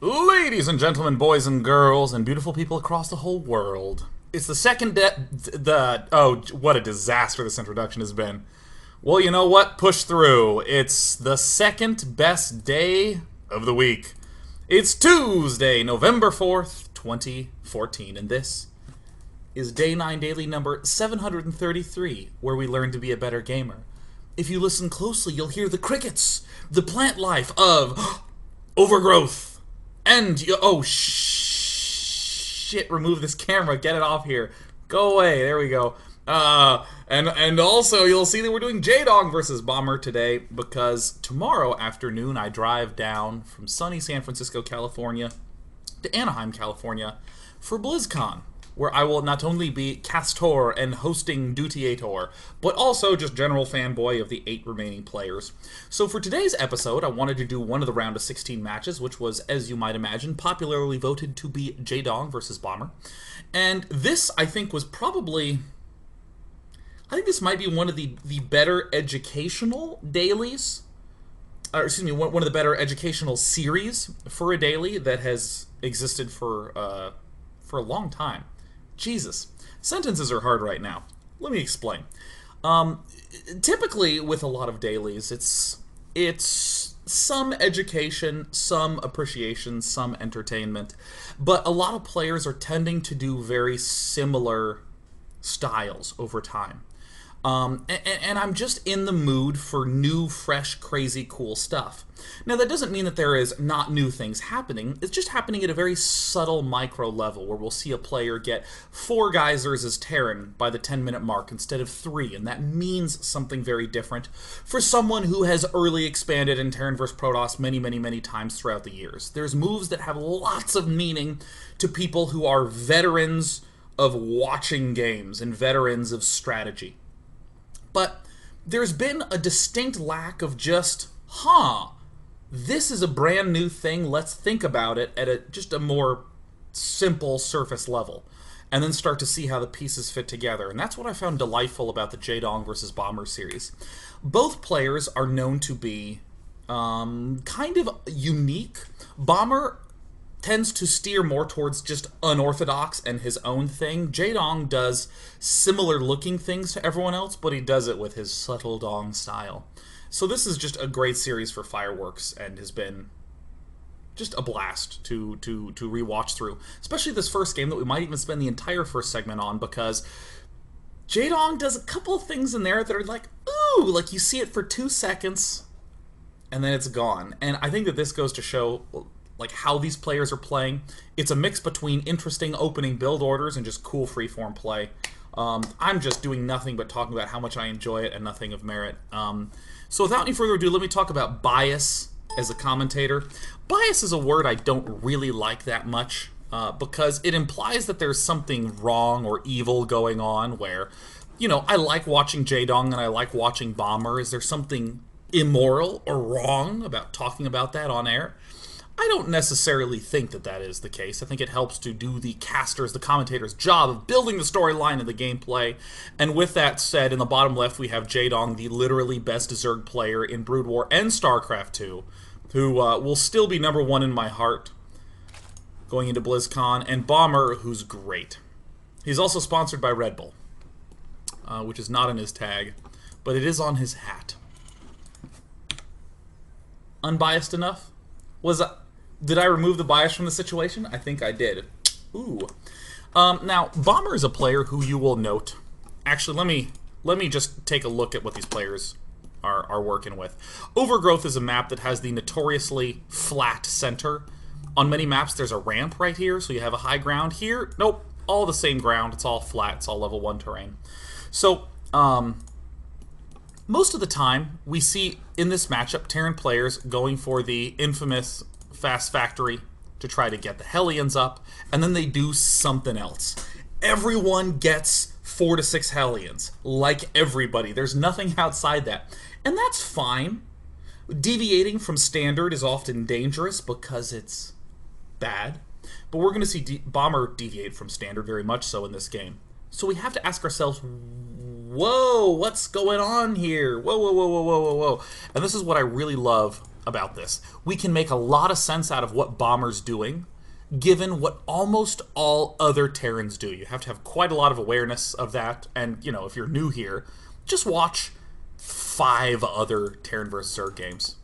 Ladies and gentlemen, boys and girls, and beautiful people across the whole world. It's the second oh, what a disaster this introduction has been. Well, you know what? Push through. It's the second best day of the week. It's Tuesday, November 4th, 2014, and this is Day 9 Daily number 733, where we learn to be a better gamer. If you listen closely, you'll hear the crickets, the plant life of overgrowth. And oh shit! Remove this camera. Get it off here. Go away. There we go. And also you'll see that we're doing Jaedong versus Bomber today because tomorrow afternoon I drive down from sunny San Francisco, California, to Anaheim, California, for BlizzCon, where I will not only be castor and hosting dutiator, but also just general fanboy of the 8 remaining players. So for today's episode, I wanted to do one of the round of 16 matches, which was, as you might imagine, popularly voted to be Jaedong versus Bomber. And this, I think, was probably... I think this might be one of the better educational dailies, or excuse me, one of the better educational series for a daily that has existed for a long time. Jesus. Sentences are hard right now. Let me explain. Typically, with a lot of dailies, it's some education, some appreciation, some entertainment, but a lot of players are tending to do very similar styles over time. And I'm just in the mood for new, fresh, crazy, cool stuff. Now, that doesn't mean that there is not new things happening. It's just happening at a very subtle micro level where we'll see a player get 4 geysers as Terran by the 10-minute mark instead of 3, and that means something very different for someone who has early expanded in Terran vs. Protoss many, many, many times throughout the years. There's moves that have lots of meaning to people who are veterans of watching games and veterans of strategy. But there's been a distinct lack of just, this is a brand new thing, let's think about it at just a more simple surface level, and then start to see how the pieces fit together. And that's what I found delightful about the Jaedong versus Bomber series. Both players are known to be kind of unique. Bomber tends to steer more towards just unorthodox and his own thing. Jaedong does similar looking things to everyone else, but he does it with his subtle dong style. So this is just a great series for fireworks and has been just a blast to rewatch through. Especially this first game that we might even spend the entire first segment on, because Jaedong does a couple of things in there that are like, ooh, like you see it for 2 seconds and then it's gone. And I think that this goes to show like how these players are playing. It's a mix between interesting opening build orders and just cool freeform play. I'm just doing nothing but talking about how much I enjoy it and nothing of merit. So without any further ado, let me talk about bias as a commentator. Bias is a word I don't really like that much because it implies that there's something wrong or evil going on where, you know, I like watching Jaedong and I like watching Bomber. Is there something immoral or wrong about talking about that on air? I don't necessarily think that that is the case. I think it helps to do the caster's, the commentator's job of building the storyline and the gameplay. And with that said, in the bottom left we have Jaedong, the literally best Zerg player in Brood War and StarCraft 2, who will still be #1 in my heart going into BlizzCon, and Bomber, who's great. He's also sponsored by Red Bull, which is not on his tag, but it is on his hat. Unbiased enough? Did I remove the bias from the situation? I think I did. Ooh. Now, Bomber is a player who you will note. Actually, let me just take a look at what these players are working with. Overgrowth is a map that has the notoriously flat center. On many maps, there's a ramp right here, so you have a high ground here. Nope, all the same ground. It's all flat. It's all level 1 terrain. So, most of the time, we see in this matchup Terran players going for the infamous Fast Factory to try to get the Hellions up, and then they do something else. Everyone gets 4 to 6 Hellions, like everybody. There's nothing outside that. And that's fine. Deviating from standard is often dangerous because it's bad. But we're going to see Bomber deviate from standard very much so in this game. So we have to ask ourselves, whoa, what's going on here? Whoa, whoa, whoa, whoa, whoa, whoa, whoa. And this is what I really love about this. We can make a lot of sense out of what Bomber's doing, given what almost all other Terrans do. You have to have quite a lot of awareness of that, and, you know, if you're new here, just watch 5 other Terran vs. Zerg games.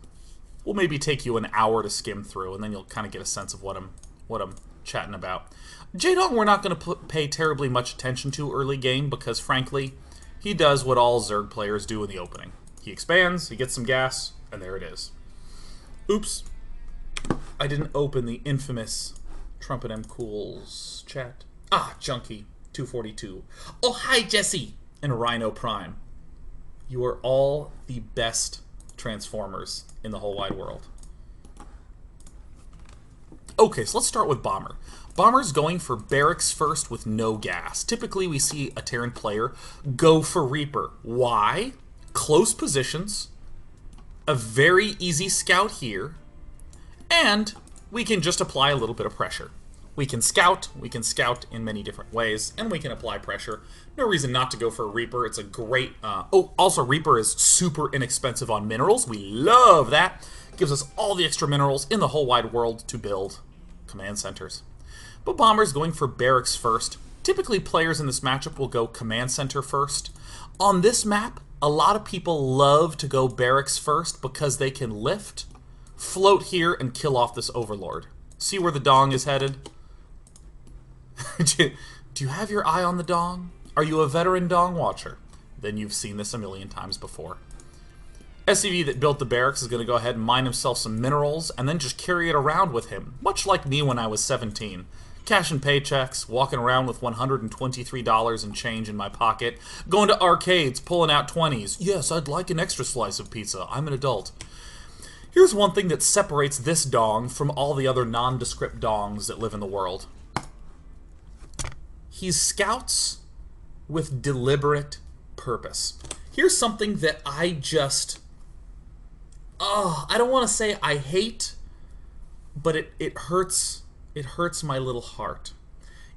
Will maybe take you an hour to skim through, and then you'll kind of get a sense of what I'm chatting about. Jaedong we're not going to pay terribly much attention to early game, because frankly, he does what all Zerg players do in the opening. He expands, he gets some gas, and there it is. Oops. I didn't open the infamous Trumpet M. Cool's chat. Ah, Junkie 242. Oh, hi, Jesse! And Rhino Prime. You are all the best Transformers in the whole wide world. Okay, so let's start with Bomber. Bomber's going for Barracks first with no gas. Typically, we see a Terran player go for Reaper. Why? Close positions, a very easy scout here, and we can just apply a little bit of pressure. We can scout in many different ways, and we can apply pressure. No reason not to go for a Reaper. It's a great... oh, also, Reaper is super inexpensive on minerals. We love that. Gives us all the extra minerals in the whole wide world to build command centers. But Bomber's going for Barracks first. Typically, players in this matchup will go command center first. On this map, a lot of people love to go Barracks first because they can lift, float here, and kill off this Overlord. See where the Dong is headed? Do you have your eye on the Dong? Are you a veteran Dong watcher? Then you've seen this a million times before. SCV that built the barracks is going to go ahead and mine himself some minerals and then just carry it around with him, much like me when I was 17. Cashing paychecks, walking around with $123 and change in my pocket, going to arcades, pulling out 20s. Yes, I'd like an extra slice of pizza. I'm an adult. Here's one thing that separates this Dong from all the other nondescript Dongs that live in the world. He scouts with deliberate purpose. Here's something that I just... I don't want to say I hate, but it hurts. It hurts my little heart.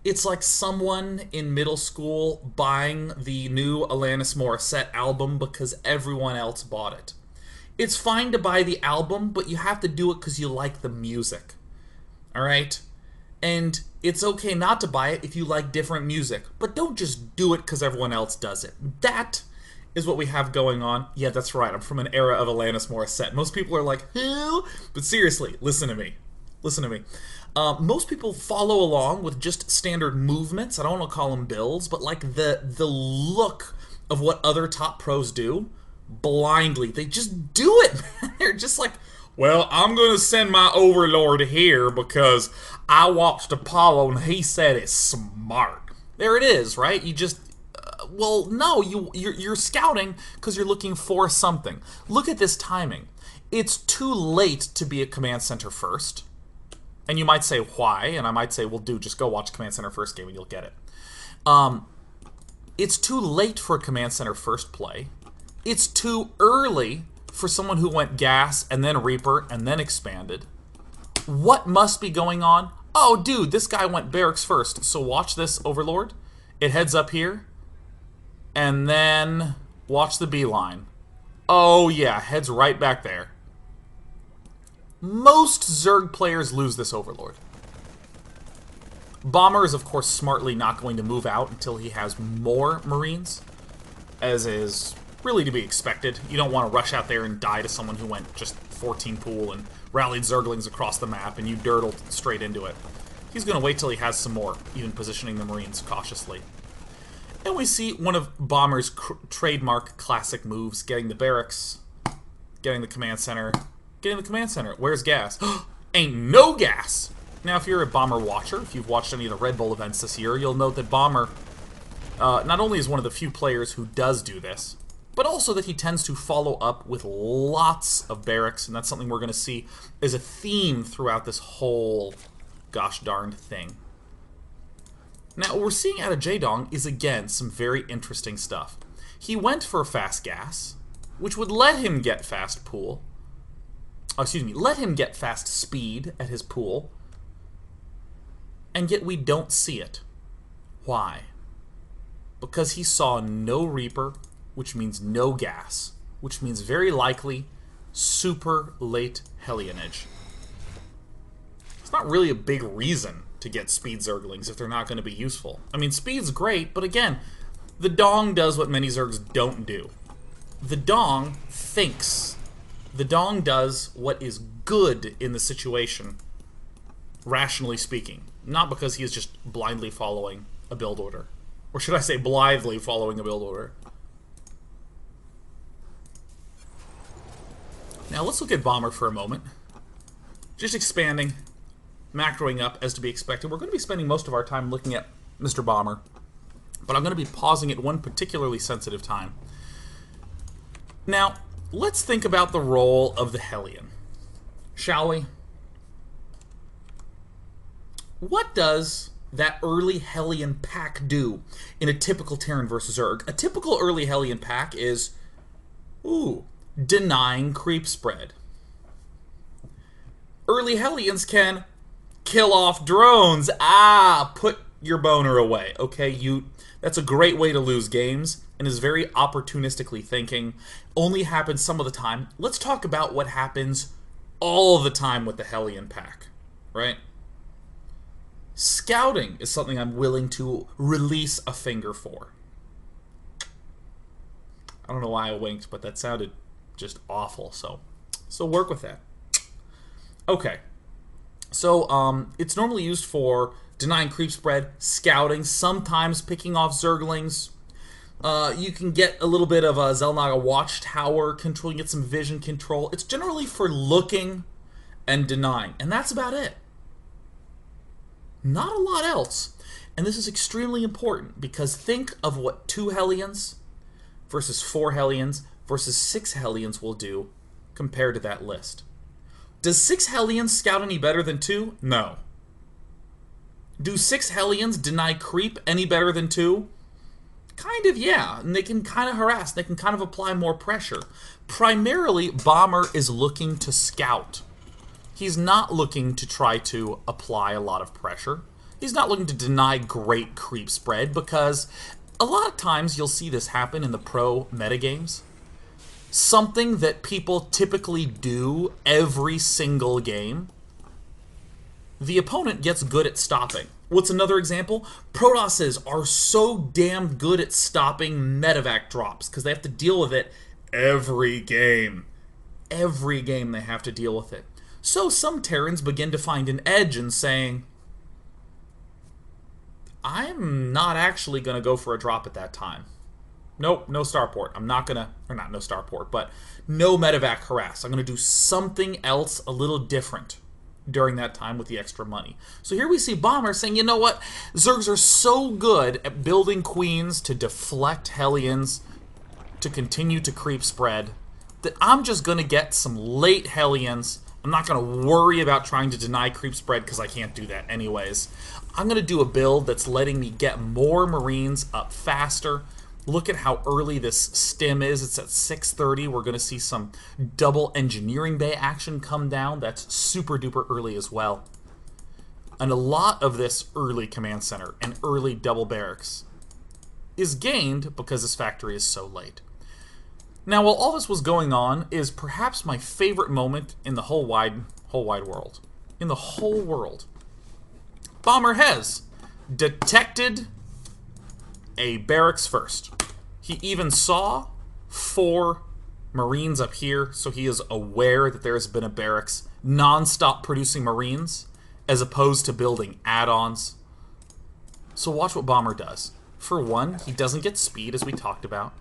It's like someone in middle school buying the new Alanis Morissette album because everyone else bought it. It's fine to buy the album, but you have to do it because you like the music. Alright? And it's okay not to buy it if you like different music, but don't just do it because everyone else does it. That is what we have going on. Yeah, that's right. I'm from an era of Alanis Morissette. Most people are like, who? But seriously, listen to me. Listen to me. Most people follow along with just standard movements. I don't want to call them builds, but like the look of what other top pros do blindly. They just do it, man. They're just like, well, I'm going to send my overlord here because I watched Apollo and he said it's smart. There it is, right? You just... well, no, you're scouting because you're looking for something. Look at this timing. It's too late to be a command center first. And you might say, why? And I might say, well, dude, just go watch command center first game and you'll get it. It's too late for a command center first play. It's too early for someone who went gas and then Reaper and then expanded. What must be going on? Oh, dude, this guy went barracks first. So watch this, Overlord. It heads up here. And then watch the beeline. Oh, yeah, heads right back there. Most Zerg players lose this Overlord. Bomber is, of course, smartly not going to move out until he has more Marines, as is really to be expected. You don't want to rush out there and die to someone who went just 14 pool and rallied Zerglings across the map, and you dirtled straight into it. He's going to wait till he has some more, even positioning the Marines cautiously. And we see one of Bomber's trademark classic moves, getting the barracks, getting the command center, getting the command center. Where's gas? Ain't no gas! Now, if you're a Bomber watcher, if you've watched any of the Red Bull events this year, you'll note that Bomber not only is one of the few players who does do this, but also that he tends to follow up with lots of barracks, and that's something we're going to see as a theme throughout this whole gosh darned thing. Now, what we're seeing out of Jaedong is, again, some very interesting stuff. He went for fast gas, which would let him get fast pool. Oh, excuse me, let him get fast speed at his pool, and yet we don't see it. Why? Because he saw no Reaper, which means no gas, which means very likely super late Helionage. It's not really a big reason to get speed Zerglings if they're not going to be useful. I mean, speed's great, but again, the Dong does what many Zergs don't do. The Dong thinks. The Dong does what is good in the situation, rationally speaking. Not because he is just blindly following a build order. Or should I say blithely following a build order. Now let's look at Bomber for a moment. Just expanding, macroing up as to be expected. We're going to be spending most of our time looking at Mr. Bomber, but I'm going to be pausing at one particularly sensitive time. Now, let's think about the role of the Hellion, shall we? What does that early Hellion pack do in a typical Terran versus Zerg? A typical early Hellion pack is, denying creep spread. Early Hellions can kill off drones. Put your boner away. Okay, that's a great way to lose games and is very opportunistically thinking. Only happens some of the time. Let's talk about what happens all the time with the Hellion pack, right? Scouting is something I'm willing to release a finger for. I don't know why I winked, but that sounded just awful, so work with that. Okay, so it's normally used for denying creep spread, scouting, sometimes picking off Zerglings. You can get a little bit of a Xel'Naga Watchtower control, you get some vision control. It's generally for looking and denying, and that's about it. Not a lot else. And this is extremely important, because think of what 2 Hellions versus 4 Hellions versus 6 Hellions will do compared to that list. Does 6 Hellions scout any better than 2? No. Do 6 Hellions deny creep any better than 2? Kind of, yeah. And they can kind of harass. They can kind of apply more pressure. Primarily, Bomber is looking to scout. He's not looking to try to apply a lot of pressure. He's not looking to deny great creep spread, because a lot of times you'll see this happen in the pro metagames. Something that people typically do every single game, the opponent gets good at stopping. What's another example? Protosses are so damn good at stopping medevac drops because they have to deal with it every game. Every game they have to deal with it. So some Terrans begin to find an edge in saying, I'm not actually going to go for a drop at that time. Nope, no starport. I'm not going to, or not no starport, but no medevac harass. I'm going to do something else a little different during that time with the extra money. So here we see Bomber saying, you know what? Zergs are so good at building queens to deflect Hellions, to continue to creep spread, that I'm just going to get some late Hellions. I'm not going to worry about trying to deny creep spread because I can't do that anyways. I'm going to do a build that's letting me get more Marines up faster. Look at how early this stim is. It's at 6:30. We're going to see some double engineering bay action come down. That's super duper early as well. And a lot of this early command center and early double barracks is gained because this factory is so late. Now, while all this was going on, is perhaps my favorite moment in the whole wide world. In the whole world. Bomber has detected a barracks first. He even saw 4 Marines up here, so he is aware that there has been a barracks non-stop producing Marines, as opposed to building add-ons. So watch what Bomber does. For one, he doesn't get speed, as we talked about.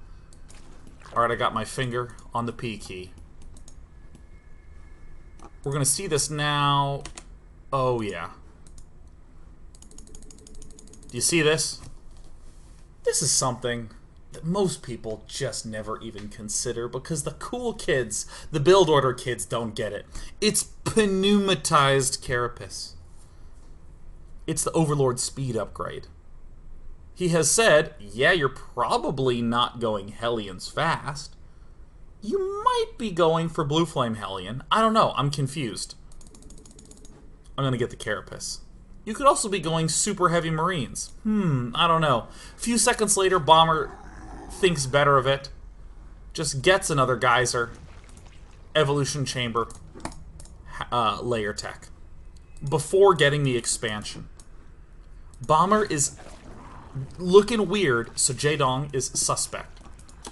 Alright, I got my finger on the P key. We're going to see this now. Oh, yeah. Do you see this? This is something that most people just never even consider because the cool kids, the build order kids, don't get it. It's pneumatized carapace. It's the Overlord speed upgrade. He has said, yeah, you're probably not going Hellions fast. You might be going for Blue Flame Hellion. I don't know. I'm confused. I'm going to get the carapace. You could also be going super heavy Marines. I don't know. A few seconds later, Bomber thinks better of it. Just gets another geyser. evolution chamber layer tech before getting the expansion. Bomber is looking weird, so Jaedong is suspect.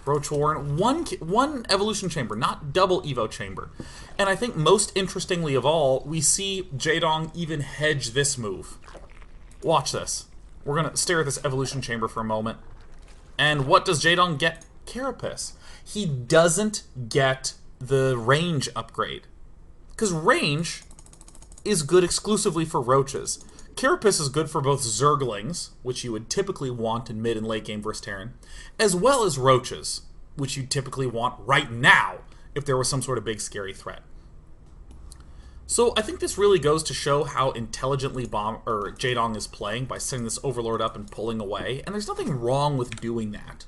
Roach Warren, one evolution chamber, not double evo chamber. And I think most interestingly of all, we see Jaedong even hedge this move. Watch this. We're going to stare at this evolution chamber for a moment. And what does Jaedong get? Carapace. He doesn't get the range upgrade. Because range is good exclusively for roaches. Carapace is good for both Zerglings, which you would typically want in mid and late game versus Terran, as well as roaches, which you typically want right now if there was some sort of big scary threat. So I think this really goes to show how intelligently Jaedong is playing by setting this Overlord up and pulling away, and there's nothing wrong with doing that.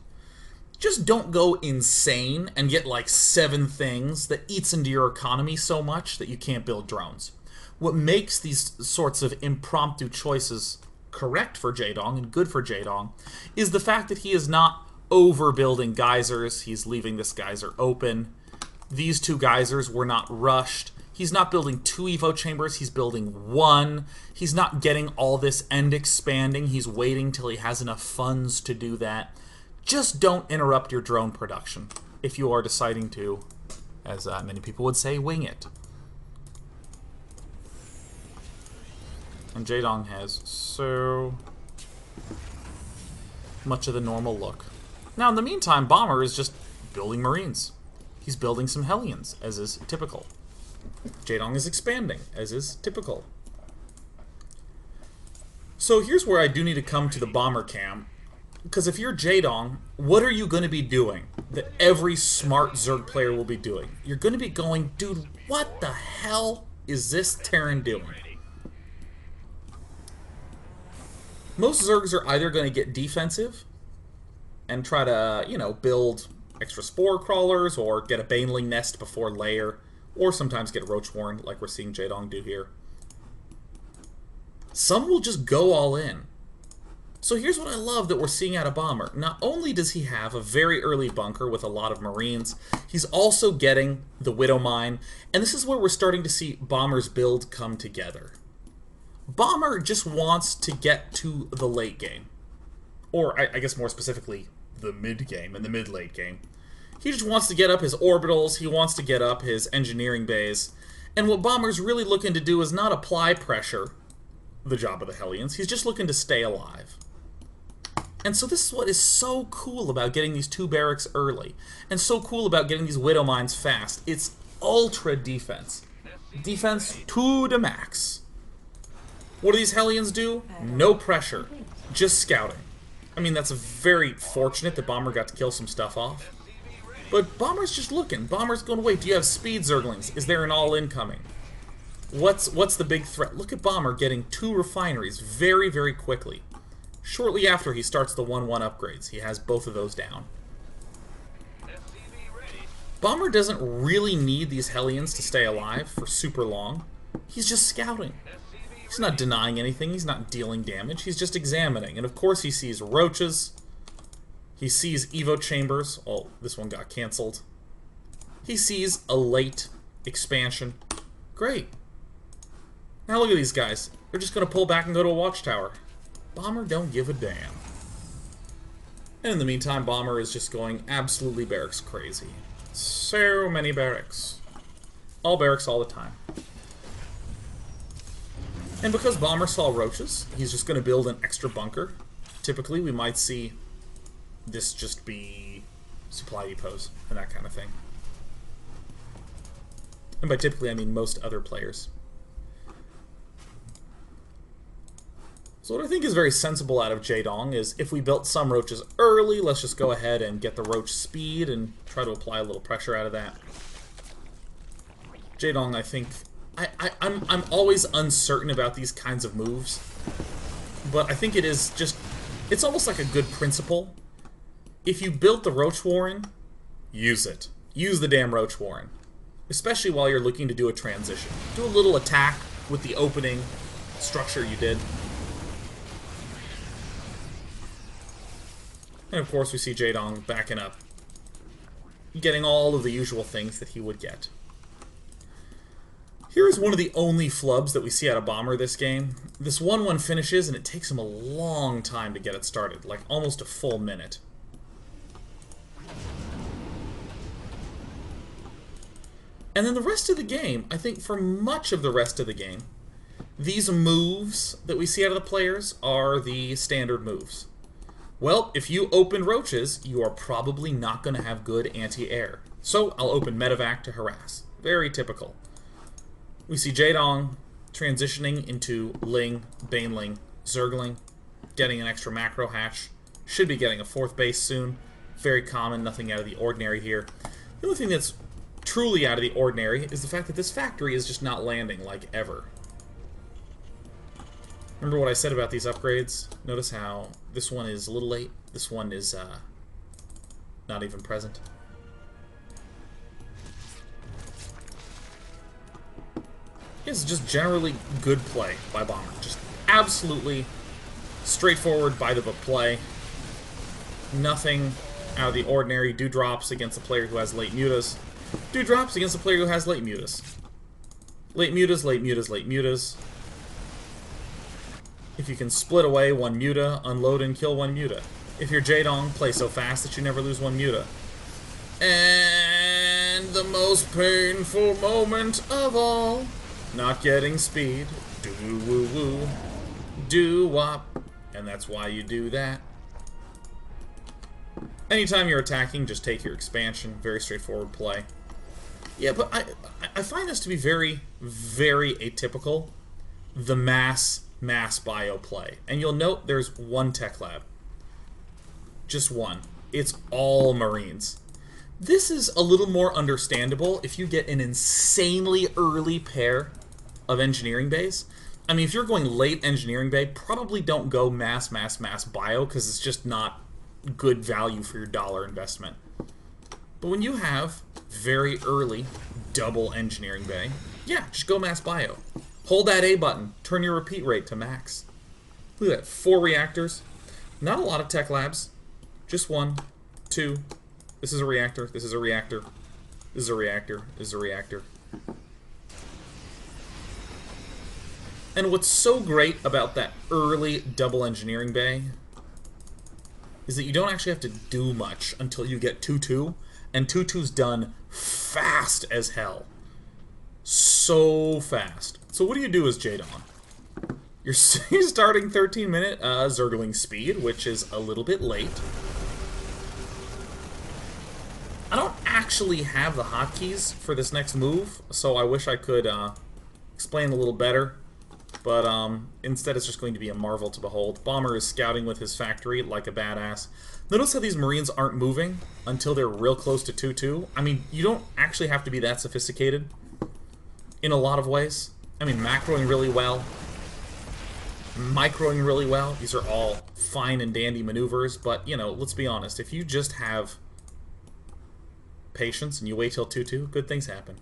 Just don't go insane and get like 7 things that eats into your economy so much that you can't build drones. What makes these sorts of impromptu choices correct for Jaedong and good for Jaedong is the fact that he is not overbuilding geysers. He's leaving this geyser open. These 2 geysers were not rushed. He's not building 2 evo chambers, he's building 1. He's not getting all this end expanding. He's waiting till he has enough funds to do that. Just don't interrupt your drone production if you are deciding to, as many people would say, wing it. And Jaedong has so much of the normal look. Now, in the meantime, Bomber is just building Marines. He's building some Hellions, as is typical. Jaedong is expanding, as is typical. So here's where I do need to come to the Bomber cam. Because if you're Jaedong, what are you going to be doing that every smart Zerg player will be doing? You're going to be going, dude, what the hell is this Terran doing? Most Zergs are either going to get defensive and try to, you know, build extra spore crawlers or get a baneling nest before layer, or sometimes get Roach Warren like we're seeing Jaedong do here. Some will just go all in. So here's what I love that we're seeing out of Bomber. Not only does he have a very early bunker with a lot of Marines, he's also getting the Widow Mine, and this is where we're starting to see Bomber's build come together. Bomber just wants to get to the late game. Or, I guess more specifically, the mid game and the mid-late game. He just wants to get up his orbitals, he wants to get up his engineering bays, and what Bomber's really looking to do is not apply pressure, the job of the Hellions, he's just looking to stay alive. And so this is what is so cool about getting these 2 barracks early, and so cool about getting these Widow Mines fast. It's ultra defense. Defense to the max. What do these Hellions do? No pressure. Just scouting. I mean, that's very fortunate that Bomber got to kill some stuff off. But Bomber's just looking. Bomber's going, wait, do you have speed Zerglings? Is there an all-in coming? What's the big threat? Look at Bomber getting 2 refineries very, very quickly. Shortly after he starts the 1-1 upgrades, he has both of those down. Bomber doesn't really need these Hellions to stay alive for super long. He's just scouting. He's not denying anything, he's not dealing damage, he's just examining. And of course he sees roaches, he sees evo chambers. Oh, this one got cancelled. He sees a late expansion. Great. Now look at these guys. They're just going to pull back and go to a watchtower. Bomber don't give a damn. And in the meantime, Bomber is just going absolutely barracks crazy. So many barracks. All barracks all the time. And because Bomber saw roaches, he's just going to build an extra bunker. Typically, we might see this just be supply depots and that kind of thing. And by typically, I mean most other players. So what I think is very sensible out of Jaedong is if we built some roaches early, let's just go ahead and get the roach speed and try to apply a little pressure out of that. Jaedong, I think... I'm always uncertain about these kinds of moves, but I think it is just... It's almost like a good principle. If you built the Roach Warren, use it. Use the damn Roach Warren. Especially while you're looking to do a transition. Do a little attack with the opening structure you did. And of course we see Jaedong backing up, getting all of the usual things that he would get. Here's one of the only flubs that we see out of Bomber this game. This 1-1 finishes, and it takes him a long time to get it started, like almost a full minute. And then the rest of the game, I think for much of the rest of the game, these moves that we see out of the players are the standard moves. Well, if you open roaches, you are probably not going to have good anti-air. So I'll open Medevac to harass. Very typical. We see Jaedong transitioning into Ling, Baneling, Zergling, getting an extra macro hatch. Should be getting a 4th base soon. Very common, nothing out of the ordinary here. The only thing that's truly out of the ordinary is the fact that this factory is just not landing like ever. Remember what I said about these upgrades? Notice how this one is a little late. This one is not even present. It's just generally good play by Bomber. Just absolutely straightforward by the book play. Nothing out of the ordinary. Dewdrops against a player who has late mutas. Dewdrops against a player who has late mutas. Late mutas, late mutas, late mutas. If you can split away one muta, unload and kill one muta. If you're Jaedong, play so fast that you never lose one muta. And the most painful moment of all, not getting speed. Do-woo-woo. Do-wop. And that's why you do that. Anytime you're attacking, just take your expansion. Very straightforward play. Yeah, but I find this to be very, very atypical. The mass bio play. And you'll note there's one tech lab. Just one. It's all Marines. This is a little more understandable if you get an insanely early pair of engineering bays. I mean, if you're going late engineering bay, probably don't go mass bio, because it's just not good value for your dollar investment. But when you have very early double engineering bay, yeah, just go mass bio. Hold that A button. Turn your repeat rate to max. Look at that. 4 reactors. Not a lot of tech labs. Just 1, 2. This is a reactor. This is a reactor. This is a reactor. This is a reactor. And what's so great about that early double engineering bay is that you don't actually have to do much until you get 2-2. And 2-2's done fast as hell. So fast. So what do you do as Jaedong? You're starting 13-minute Zergling speed, which is a little bit late. I don't actually have the hotkeys for this next move, so I wish I could explain a little better. But instead it's just going to be a marvel to behold. Bomber is scouting with his factory like a badass. Notice how these Marines aren't moving until they're real close to 2-2. I mean, you don't actually have to be that sophisticated in a lot of ways. I mean, macroing really well, microing really well. These are all fine and dandy maneuvers, but, you know, let's be honest. If you just have patience and you wait till 2-2, good things happen.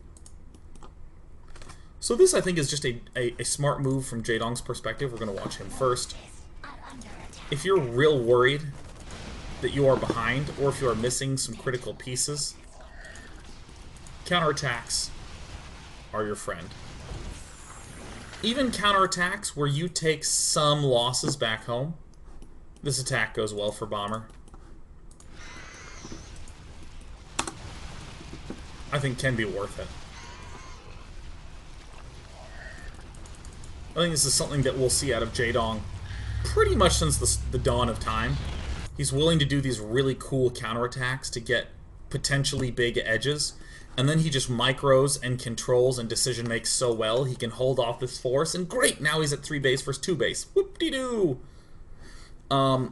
So this, I think, is just a smart move from Jaedong's perspective. We're going to watch him first. If you're real worried that you are behind, or if you are missing some critical pieces, counterattacks are your friend. Even counterattacks where you take some losses back home, this attack goes well for Bomber. I think can be worth it. I think this is something that we'll see out of Jaedong pretty much since the dawn of time. He's willing to do these really cool counterattacks to get potentially big edges, and then he just micros and controls and decision makes so well he can hold off this force, and great, now he's at 3 base versus 2 base. Whoop-de-doo! But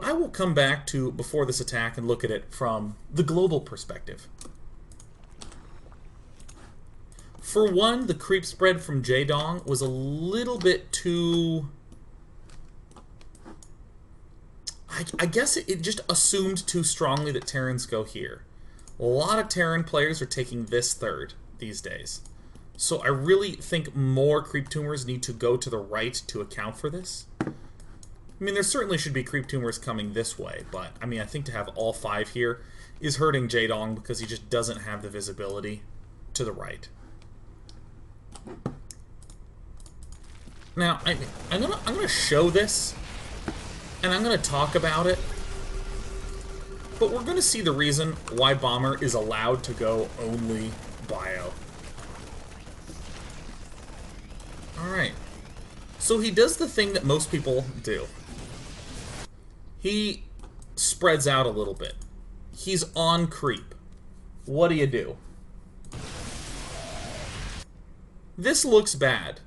I will come back to before this attack and look at it from the global perspective. For one, the creep spread from Jaedong was a little bit too... I guess it just assumed too strongly that Terrans go here. A lot of Terran players are taking this third these days. So I really think more creep tumors need to go to the right to account for this. I mean, there certainly should be creep tumors coming this way, but I mean, I think to have all 5 here is hurting Jaedong because he just doesn't have the visibility to the right. Now, I'm gonna show this, and I'm gonna talk about it, but we're gonna see the reason why Bomber is allowed to go only bio. Alright. So he does the thing that most people do. He spreads out a little bit. He's on creep. What do? This looks bad.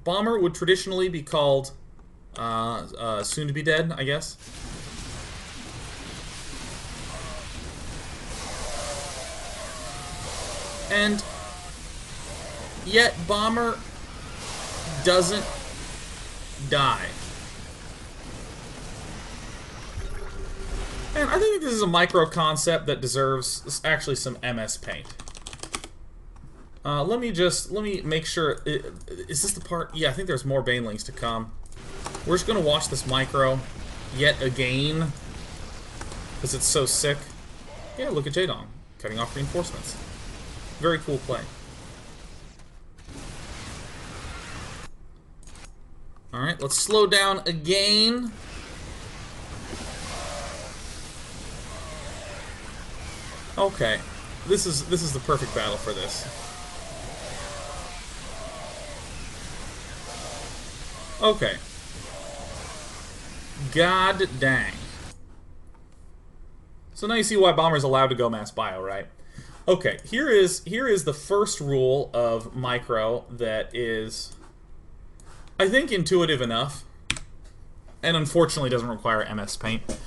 Bomber would traditionally be called soon to be dead, I guess. And yet Bomber doesn't die. And I think this is a micro concept that deserves actually some MS Paint. Let me make sure. Is this the part? Yeah, I think there's more banelings to come. We're just gonna watch this micro yet again because it's so sick. Yeah, look at Jaedong cutting off reinforcements. Very cool play. All right, let's slow down again. Okay, this is the perfect battle for this. Okay. God dang. So now you see why Bomber's allowed to go mass bio, right? Okay, here is the first rule of micro that is, I think, intuitive enough, and unfortunately doesn't require MS Paint.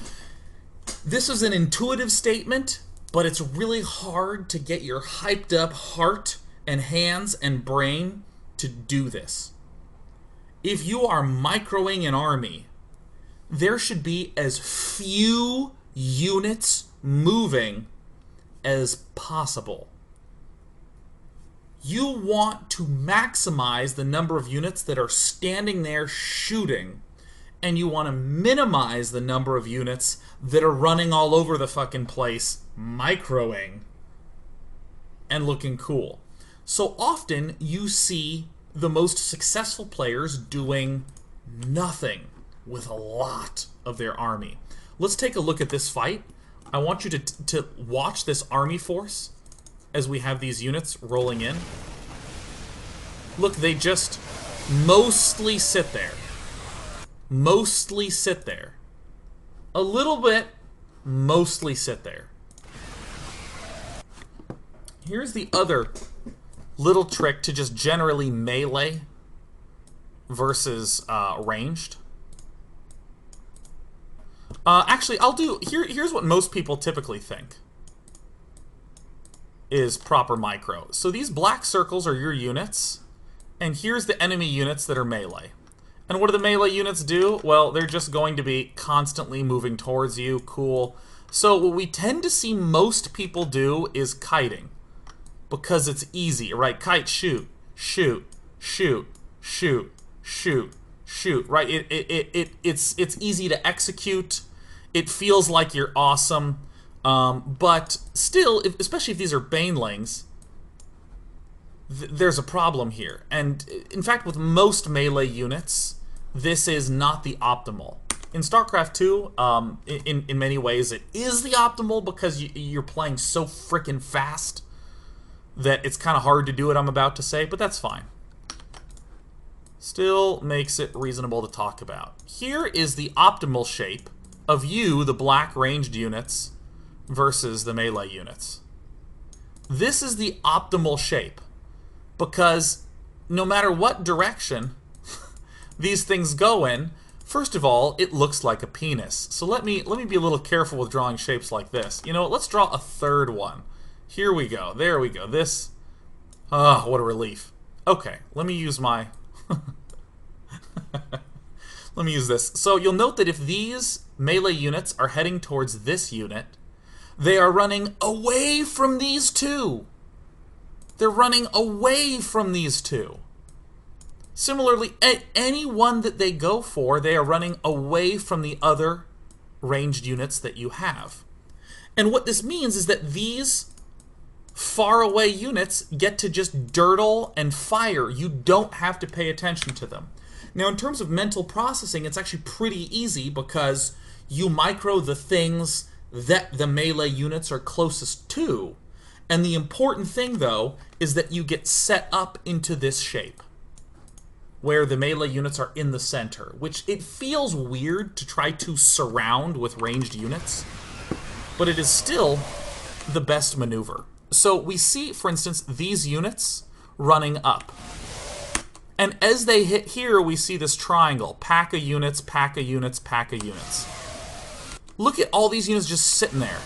This is an intuitive statement, but it's really hard to get your hyped up heart and hands and brain to do this. If you are microing an army, there should be as few units moving as possible. You want to maximize the number of units that are standing there shooting, and you want to minimize the number of units that are running all over the fucking place, microing and looking cool. So often you see the most successful players doing nothing with a lot of their army. Let's take a look at this fight. I want you to watch this army force as we have these units rolling in. Look, they just mostly sit there. Mostly sit there. A little bit, mostly sit there. Here's the other little trick to just generally melee versus ranged. Actually, I'll do... Here's what most people typically think is proper micro. So these black circles are your units, and here's the enemy units that are melee. And what do the melee units do? Well, they're just going to be constantly moving towards you. Cool. So what we tend to see most people do is kiting, because it's easy, right? Kite, shoot, shoot, shoot, shoot, shoot, shoot, right? It's easy to execute. It feels like you're awesome, but still, especially if these are banelings, there's a problem here. And in fact, with most melee units, this is not the optimal. In StarCraft 2, in many ways, it is the optimal because you're playing so freaking fast that it's kind of hard to do what I'm about to say, but that's fine. Still makes it reasonable to talk about. Here is the optimal shape of you, the black ranged units, versus the melee units. This is the optimal shape, because no matter what direction these things go in, first of all, it looks like a penis. So let me be a little careful with drawing shapes like this. You know what, let's draw a third one. Here we go. There we go. This... oh, what a relief. Okay, let me use my... let me use this. So you'll note that if these melee units are heading towards this unit, they are running away from these two. They're running away from these two. Similarly, any one that they go for, they are running away from the other ranged units that you have. And what this means is that these faraway units get to just dirtle and fire. You don't have to pay attention to them. Now, in terms of mental processing, it's actually pretty easy because you micro the things that the melee units are closest to. And the important thing, though, is that you get set up into this shape, where the melee units are in the center, which it feels weird to try to surround with ranged units, but it is still the best maneuver. So we see, for instance, these units running up. And as they hit here, we see this triangle. Pack of units, pack of units, pack of units. Look at all these units just sitting there.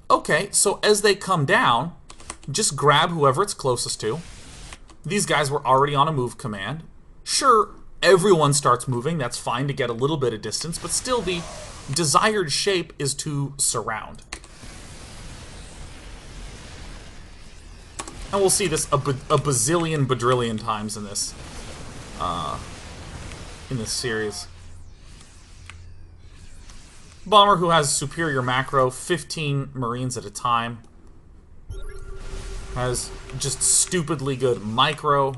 Okay, so as they come down, just grab whoever it's closest to. These guys were already on a move command. Sure, everyone starts moving. That's fine to get a little bit of distance, but still the desired shape is to surround. And we'll see this a bazillion, badrillion times in this series. Bomber, who has superior macro, 15 Marines at a time, has just stupidly good micro,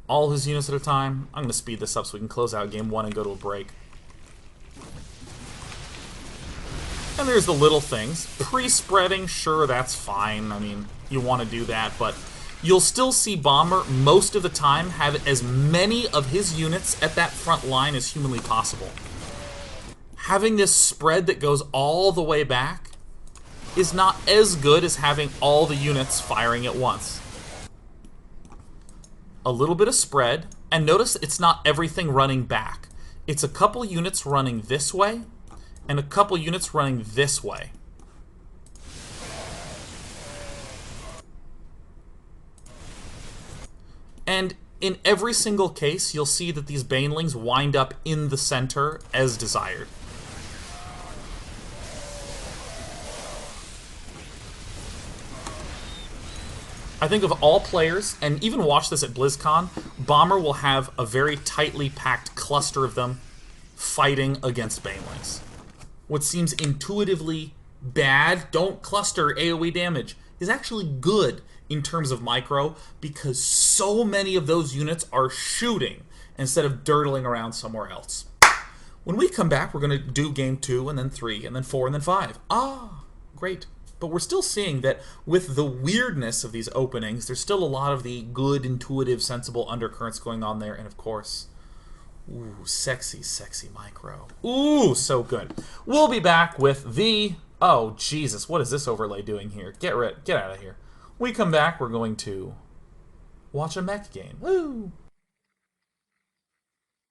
all his units at a time. I'm going to speed this up so we can close out game 1 and go to a break. And there's the little things. Pre-spreading, sure, that's fine. I mean, you want to do that, but you'll still see Bomber most of the time have as many of his units at that front line as humanly possible. Having this spread that goes all the way back is not as good as having all the units firing at once. A little bit of spread, and notice it's not everything running back. It's a couple units running this way, and a couple units running this way. And in every single case, you'll see that these banelings wind up in the center as desired. I think of all players, and even watch this at BlizzCon, Bomber will have a very tightly packed cluster of them fighting against banelings. What seems intuitively bad, don't cluster AoE damage, is actually good in terms of micro because so many of those units are shooting instead of dirtling around somewhere else. When we come back, we're going to do game 2, and then 3, and then 4, and then 5. Ah, great. But we're still seeing that with the weirdness of these openings, there's still a lot of the good, intuitive, sensible undercurrents going on there, and of course, ooh, sexy, sexy micro. Ooh, so good. We'll be back with the... Oh, Jesus, what is this overlay doing here? Get out of here. We come back, we're going to watch a mech game. Woo!